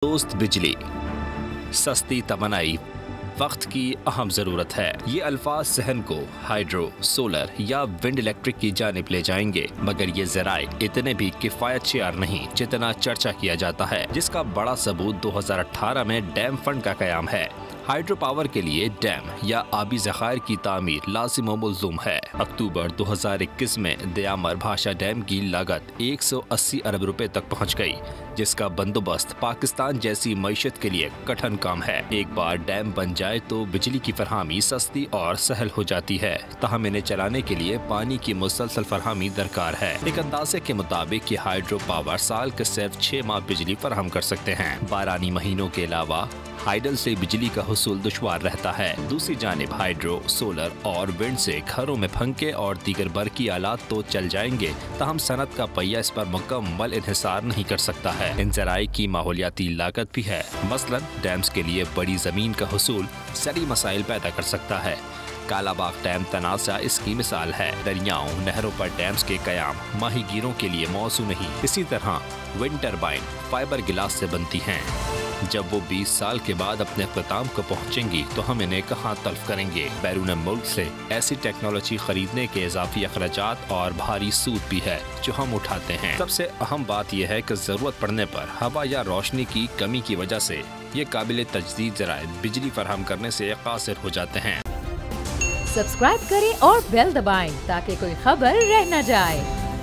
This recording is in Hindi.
दोस्त बिजली, सस्ती तमन्नाई, वक्त की अहम ज़रूरत है। ये अल्फाज सहन को हाइड्रो, सोलर या विंड इलेक्ट्रिक की जानिब ले जाएंगे, मगर ये ज़राए इतने भी किफ़ायत शेयर नहीं जितना चर्चा किया जाता है, जिसका बड़ा सबूत 2018 में डैम फंड का क़याम है। हाइड्रो पावर के लिए डैम या आबी ज़खायर की तामीर लाज़िम व मुल्ज़ुम है। अक्टूबर 2021 में दयामर भाषा डैम की लागत 180 अरब रुपए तक पहुंच गई, जिसका बंदोबस्त पाकिस्तान जैसी मईशत के लिए कठिन काम है। एक बार डैम बन जाए तो बिजली की फरहमी सस्ती और सहल हो जाती है, ताहम इन्हें चलाने के लिए पानी की मुसलसल फरहमी दरकार है। एक अंदाजे के मुताबिक ये हाइड्रो पावर साल के सिर्फ 6 माह बिजली फराहम कर सकते हैं। बारानी महीनों के अलावा हाइडल से बिजली का हुसूल दुश्वार रहता है। दूसरी जानिब हाइड्रो, सोलर और विंड से घरों में पंखे और दीगर बरकी आलात तो चल जाएंगे, ताहम सनत का पहिया इस पर मुकम्मल इन्हिसार नहीं कर सकता है। इन ज़राए की माहौलियाती लागत भी है। मसलन डैम्स के लिए बड़ी जमीन का हुसूल सरी मसाइल पैदा कर सकता है। कालाबाग डैम तनाज़ा इसकी मिसाल है। दरियाओं, नहरों पर डैम्स के कयाम माहीगीरों के लिए मौसू नहीं। इसी तरह विंड टरबाइन फाइबर गिलास से बनती हैं। जब वो 20 साल के बाद अपने अख्ताम को पहुंचेंगी तो हम इन्हें कहाँ तल्फ करेंगे। बैरून मुल्क से ऐसी टेक्नोलॉजी खरीदने के इजाफी अखराजात और भारी सूद भी है जो हम उठाते हैं। सबसे अहम बात यह है कि जरूरत पड़ने पर हवा या रोशनी की कमी की वजह से ये काबिल तजदीद ज़राए बिजली फराहम करने से कासिर हो जाते हैं। सब्सक्राइब करें और बेल दबाएं ताकि कोई खबर रह न जाए।